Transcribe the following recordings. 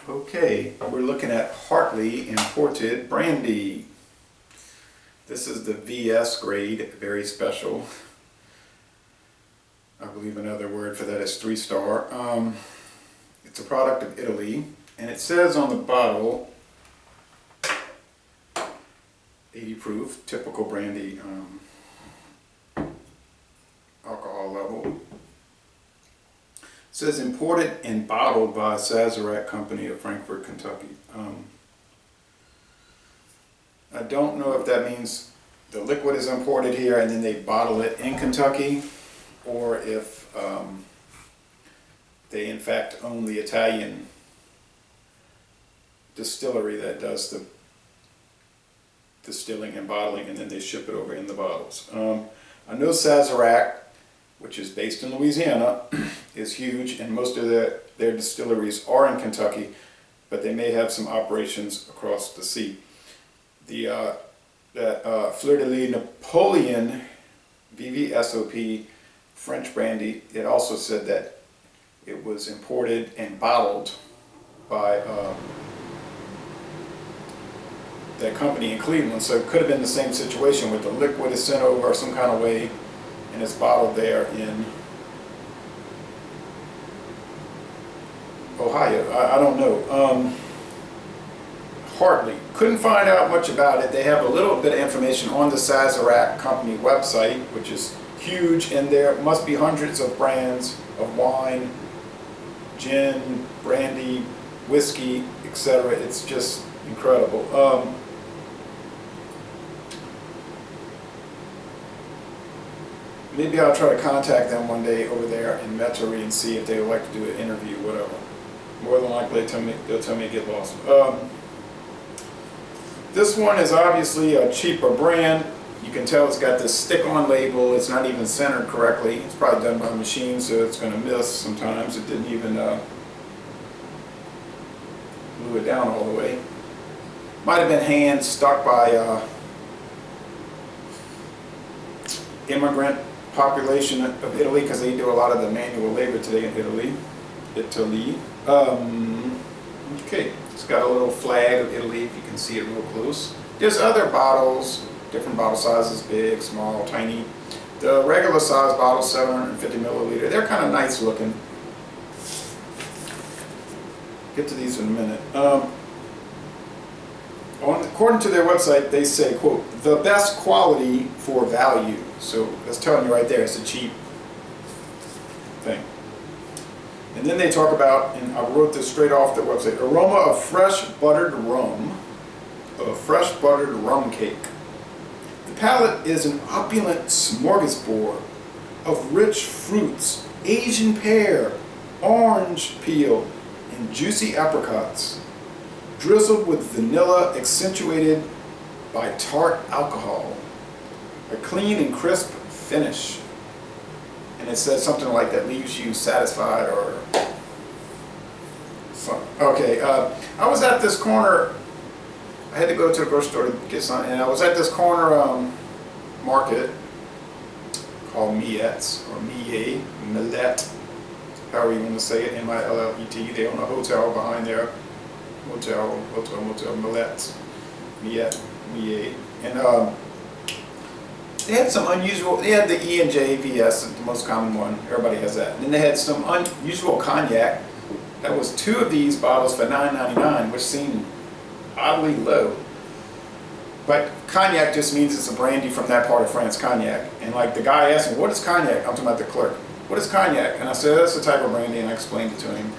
Okay, we're looking at Hartley imported brandy. This is the VS grade, very special. I believe another word for that is 3-star. It's a product of Italy, and it says on the bottle 80 proof, typical brandy alcohol level. It says imported and bottled by Sazerac Company of Frankfort, Kentucky. I don't know if that means the liquid is imported here and then they bottle it in Kentucky, or if they in fact own the Italian distillery that does the distilling and bottling, and then they ship it over in the bottles. I know Sazerac, which is based in Louisiana, is huge, and most of their distilleries are in Kentucky, but they may have some operations across the sea. The Fleur de Lis Napoleon VVSOP French brandy, it also said that it was imported and bottled by that company in Cleveland, so it could have been the same situation with the liquid is sent over some kind of way and it's bottled there in Ohio. I don't know. Hartley. Couldn't find out much about it. They have a little bit of information on the Sazerac Company website, which is huge, and there must be hundreds of brands of wine, gin, brandy, whiskey, etc. It's just incredible. Maybe I'll try to contact them one day over there in Metairie and see if they would like to do an interview, whatever. More than likely they'll tell me to get lost. This one is obviously a cheaper brand. You can tell it's got this stick-on label. It's not even centered correctly. It's probably done by a machine, so it's going to miss sometimes. It didn't even glue it down all the way. Might have been hand stuck by immigrant population of Italy, because they do a lot of the manual labor today in Italy. Okay, it's got a little flag of Italy if you can see it real close. There's other bottles, different bottle sizes, big, small, tiny. The regular size bottle, 750 milliliter, they're kind of nice looking. Get to these in a minute. According to their website, they say, quote, the best quality for value. So that's telling you right there, it's a cheap thing. And then they talk about, and I wrote this straight off their website, aroma of fresh buttered rum, cake. The palate is an opulent smorgasbord of rich fruits, Asian pear, orange peel, and juicy apricots, drizzled with vanilla, accentuated by tart alcohol. A clean and crisp finish. And it says something like that leaves you satisfied or something. Okay, I was at this corner. I had to go to the grocery store to get something, and I was at this corner market called Millet's, or Millet, however you want to say it, M-I-L-L-E-T. They own a hotel behind there. Motel, Millet, and they had some unusual, they had the E and J VS, the most common one, everybody has that. And then they had some unusual cognac. That was 2 of these bottles for $9.99, which seemed oddly low. But cognac just means it's a brandy from that part of France, cognac. And like the guy asked me, what is cognac? I'm talking about the clerk. What is cognac? And I said, that's a type of brandy, and I explained it to him.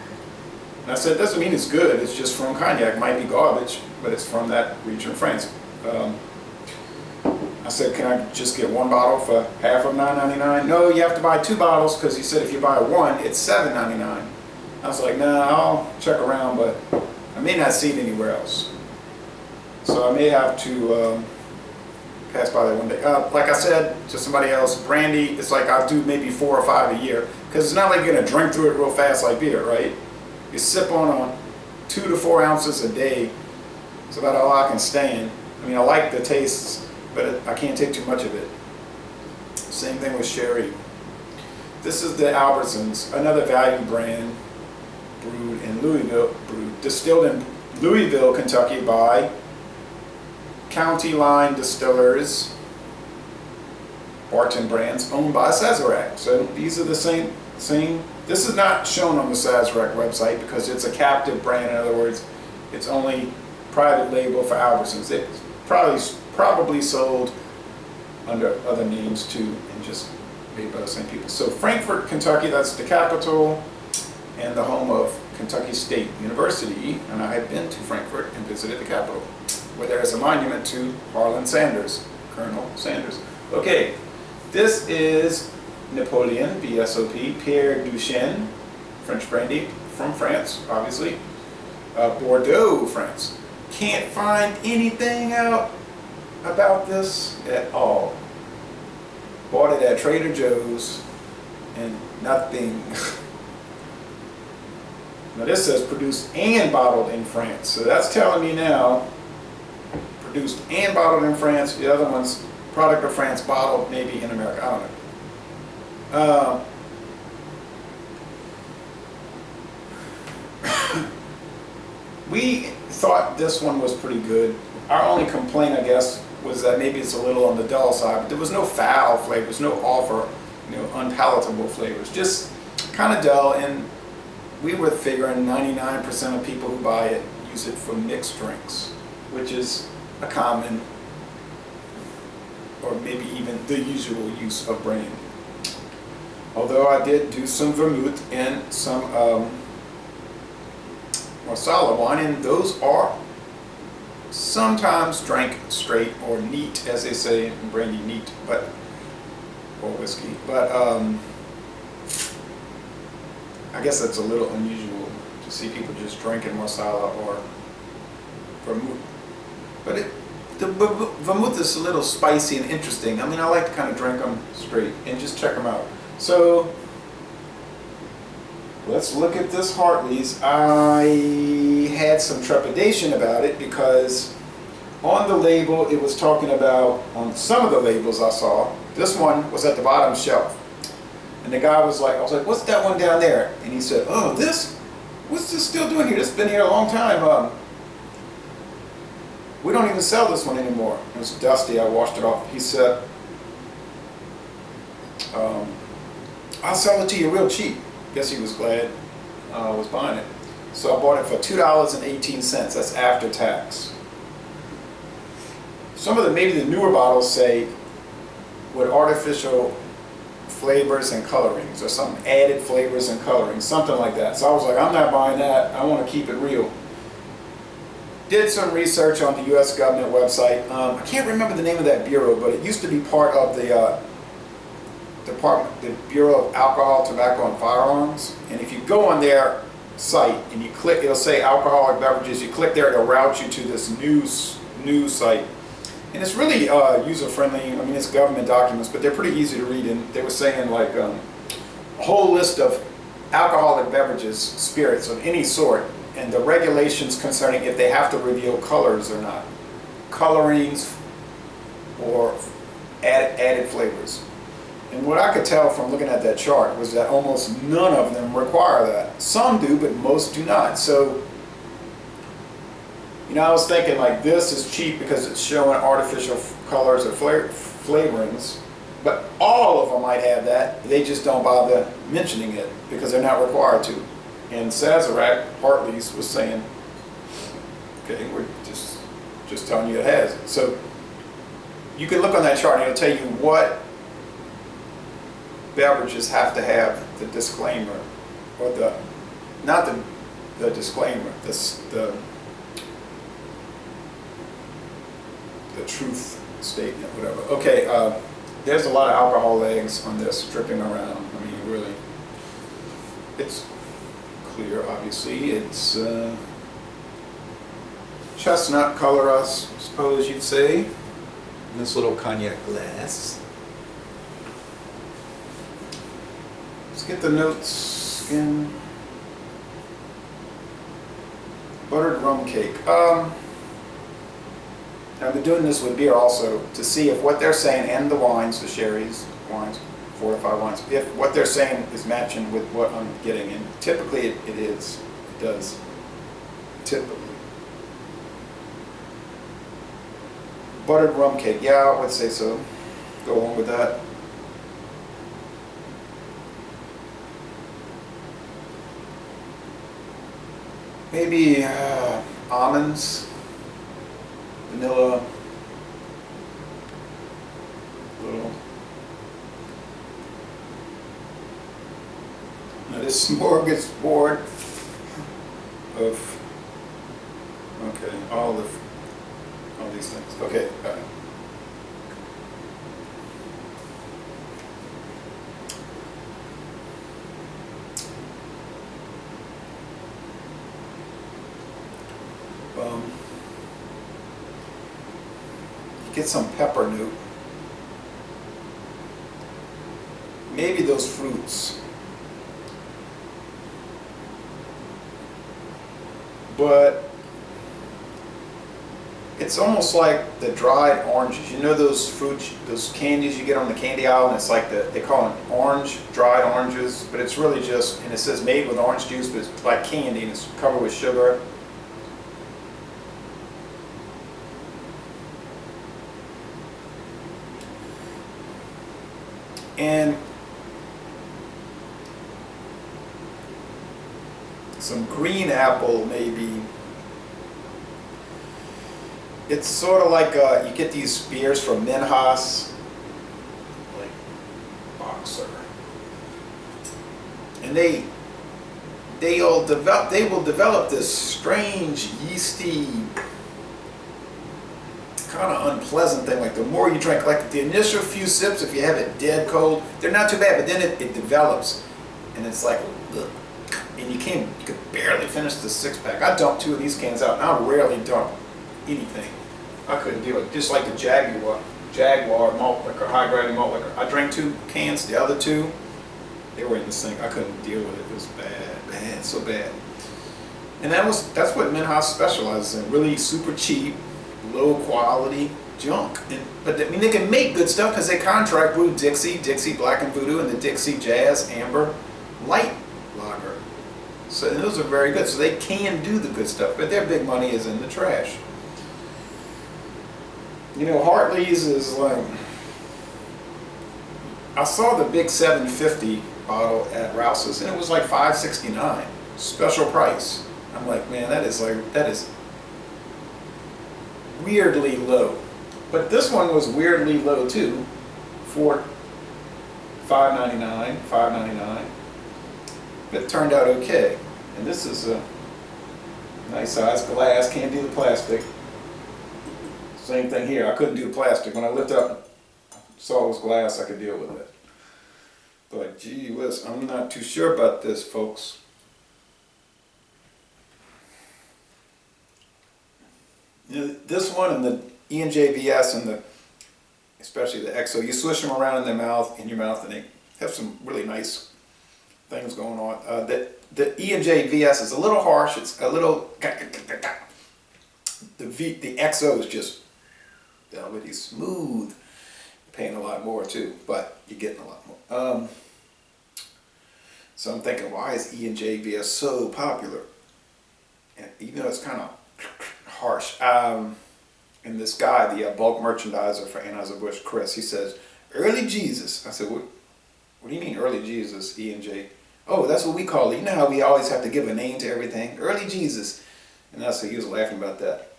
And I said, it doesn't mean it's good, it's just from cognac. It might be garbage, but it's from that region of France. I said, can I just get 1 bottle for half of $9.99? No, you have to buy 2 bottles, because he said if you buy 1, it's $7.99. I was like, nah, I'll check around, but I may not see it anywhere else. So I may have to pass by there one day. Like I said to somebody else, brandy, it's like I'll do maybe 4 or 5 a year, because it's not like you're going to drink through it real fast like beer, right? You sip on 2 to 4 ounces a day. It's about all I can stand. I mean, I like the tastes, but I can't take too much of it. Same thing with sherry. This is the Albertsons, another value brand. distilled in Louisville, Kentucky by County Line Distillers, Barton Brands, owned by Sazerac. So these are the same. This is not shown on the Sazerac website because it's a captive brand. In other words, it's only private label for Albertsons. It's probably sold under other names too, and just made by the same people. So Frankfort, Kentucky, that's the capital and the home of Kentucky State University, and I have been to Frankfort and visited the capital, where there is a monument to Harlan Sanders, Colonel Sanders. Okay, this is Napoleon, VSOP, Pear du Chêne, French brandy from France, obviously. Bordeaux, France. Can't find anything out about this at all. Bought it at Trader Joe's and nothing. Now this says produced and bottled in France. So that's telling me now, produced and bottled in France. The other one's product of France, bottled maybe in America. I don't know. We thought this one was pretty good. Our only complaint, I guess, was that maybe it's a little on the dull side, but there was no foul flavors, no offer, unpalatable flavors, just kind of dull. And we were figuring 99% of people who buy it use it for mixed drinks, which is a common, or maybe even the usual use of brandy. Although I did do some vermouth and some Marsala wine, and those are sometimes drank straight, or neat, as they say in brandy, neat, or whiskey. But I guess that's a little unusual to see people just drinking Marsala or vermouth. But the vermouth is a little spicy and interesting. I mean, I like to kind of drink them straight and just check them out. So let's look at this Hartley's. I had some trepidation about it because on the label it was talking about, on some of the labels I saw, this one was at the bottom shelf. And the guy was like, I was like, what's that one down there? And he said, oh, what's this still doing here? This has been here a long time. We don't even sell this one anymore. It was dusty, I washed it off. He said, I'll sell it to you real cheap. Guess he was glad I was buying it. So I bought it for $2.18. That's after tax. Some of maybe the newer bottles say with artificial flavors and colorings, or some added flavors and colorings, something like that. So I was like, I'm not buying that. I want to keep it real. Did some research on the U.S. government website. I can't remember the name of that bureau, but it used to be part of the Bureau of Alcohol, Tobacco, and Firearms. And if you go on their site and you click, it'll say alcoholic beverages. You click there, it'll route you to this news site. And it's really user-friendly. I mean, it's government documents, but they're pretty easy to read. And they were saying like a whole list of alcoholic beverages, spirits of any sort, and the regulations concerning if they have to reveal colors or not, colorings or added flavors. And what I could tell from looking at that chart was that almost none of them require that. Some do, but most do not. So, I was thinking like this is cheap because it's showing artificial colors or flavorings, but all of them might have that. They just don't bother mentioning it because they're not required to. And Sazerac, Hartley's, was saying, okay, we're just telling you it has it. So you can look on that chart and it'll tell you what beverages have to have the disclaimer, or not the disclaimer, the truth statement, whatever. Okay, there's a lot of alcohol eggs on this dripping around. I mean, really, it's clear, obviously. It's chestnut color, I suppose you'd say, in this little cognac glass. Let's get the notes again. Buttered rum cake. I've been doing this with beer also to see if what they're saying, and the wines, the sherries, wines, fortified wines, if what they're saying is matching with what I'm getting. And typically it is. does typically. Buttered rum cake, yeah, I would say so. Go along with that. Maybe almonds, vanilla, little. Now this smorgasbord of, okay, all these things. Okay, all right. You get some pepper note. Maybe those fruits. But it's almost like the dried oranges. You know those fruits, those candies you get on the candy aisle, and it's like they call them orange, dried oranges, but it's really just, and it says made with orange juice, but it's like candy and it's covered with sugar. And some green apple, maybe. It's sort of like you get these beers from Minhas, like Boxer, and they will develop this strange yeasty, kind of unpleasant thing. Like the more you drink, like the initial few sips, if you have it dead cold, they're not too bad, but then it develops, and it's like, ugh. And you could barely finish the 6-pack. I dumped 2 of these cans out, and I rarely dump anything. I couldn't deal with it. Just like the Jaguar malt liquor, high gravity malt liquor. I drank 2 cans, the other 2, they were in the sink. I couldn't deal with it. It was bad, so bad. And that's what Minhas specializes in, really super cheap, low quality junk. But I mean, they can make good stuff because they contract brew Dixie Black and Voodoo, and the Dixie Jazz Amber Light Lager. So those are very good. So they can do the good stuff, but their big money is in the trash. You know, Hartley's is like, I saw the big 750 bottle at Rouse's, and it was like $5.69, special price. I'm like, man, that is weirdly low. But this one was weirdly low too, for $5.99. It turned out okay. And this is a nice size glass, can't do the plastic. Same thing here, I couldn't do the plastic. When I lifted up, saw it was glass, I could deal with it. But gee whiz, I'm not too sure about this, folks. You know, this one and the E&J V.S. and especially the XO, you swish them around in your mouth, and they have some really nice things going on. The E&J V.S. is a little harsh. It's a little. The XO is just velvety smooth. You're paying a lot more too, but you're getting a lot more. So I'm thinking, why is E&J V.S. so popular? And even though it's kind of harsh. And this guy, the bulk merchandiser for Anheuser-Busch, Chris, he says, early Jesus. I said, what do you mean early Jesus, E&J? Oh, that's what we call it. You know how we always have to give a name to everything? Early Jesus. And I said, he was laughing about that.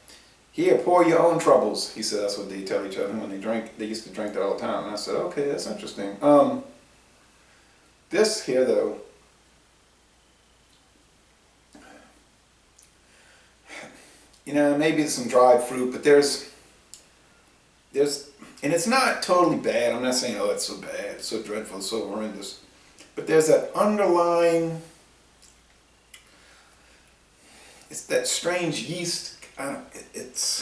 Here, pour your own troubles. He said that's what they tell each other when they drink. They used to drink that all the time. And I said, okay, that's interesting. This here, though, you know, maybe it's some dried fruit, but there's, and it's not totally bad. I'm not saying, oh, it's so bad, it's so dreadful, it's so horrendous. But there's that underlying, it's that strange yeast. If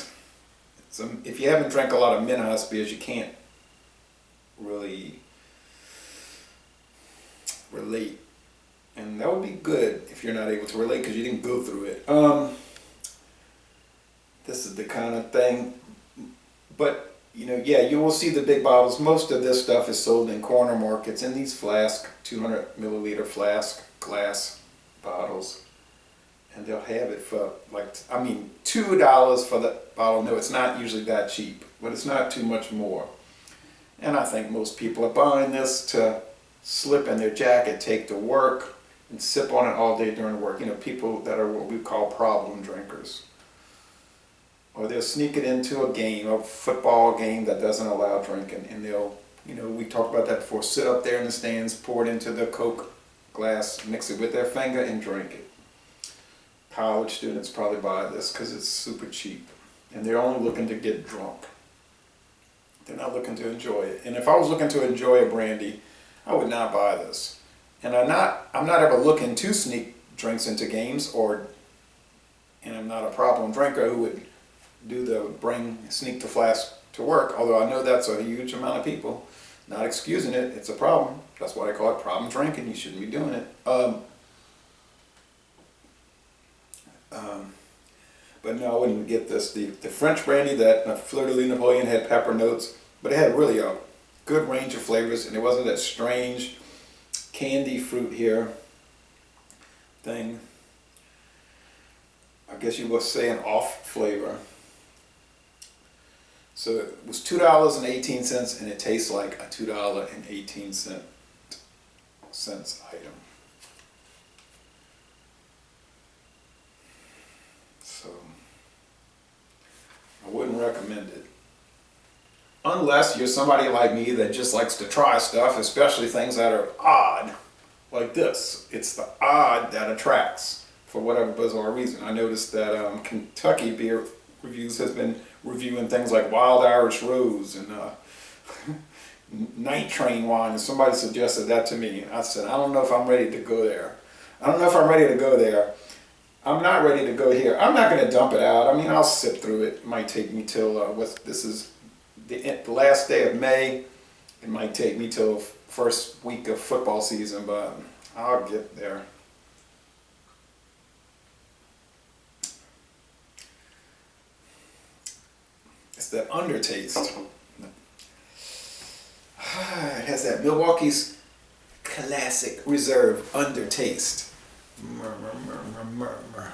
you haven't drank a lot of Minhas beers, you can't really relate. And that would be good if you're not able to relate because you didn't go through it. This is the kind of thing, but you know, yeah, you will see the big bottles. Most of this stuff is sold in corner markets in these flask, 200 milliliter flask glass bottles. And they'll have it for like, I mean, $2 for the bottle. No, it's not usually that cheap, but it's not too much more. And I think most people are buying this to slip in their jacket, take to work, and sip on it all day during work. You know, people that are what we call problem drinkers. Or they'll sneak it into a game, a football game that doesn't allow drinking, and they'll, you know, we talked about that before, sit up there in the stands, pour it into the Coke glass, mix it with their finger, and drink it. College students probably buy this because it's super cheap, and they're only looking to get drunk. They're not looking to enjoy it. And if I was looking to enjoy a brandy, I would not buy this. And I'm not ever looking to sneak drinks into games, and I'm not a problem drinker who would do the sneak the flask to work, although I know that's a huge amount of people. Not excusing it, it's a problem. That's why I call it problem drinking. You shouldn't be doing it. But no, I wouldn't get this. The French brandy, that Fleur-de-Lis Napoleon, had pepper notes, but it had really a good range of flavors, and it wasn't that strange candy fruit here thing. I guess you would say an off flavor. So it was $2.18, and it tastes like a $2.18 item. So I wouldn't recommend it. Unless you're somebody like me that just likes to try stuff, especially things that are odd, like this. It's the odd that attracts, for whatever bizarre reason. I noticed that Kentucky Beer Reviews has been reviewing things like Wild Irish Rose and Night Train wine, and somebody suggested that to me. And I said, I don't know if I'm ready to go there. I don't know if I'm ready to go there. I'm not ready to go here. I'm not going to dump it out. I mean, I'll sip through it. It might take me till, this is the last day of May. It might take me till first week of football season, but I'll get there. It's that undertaste. It has that Milwaukee's classic reserve undertaste. Murmur, murmur, murmur.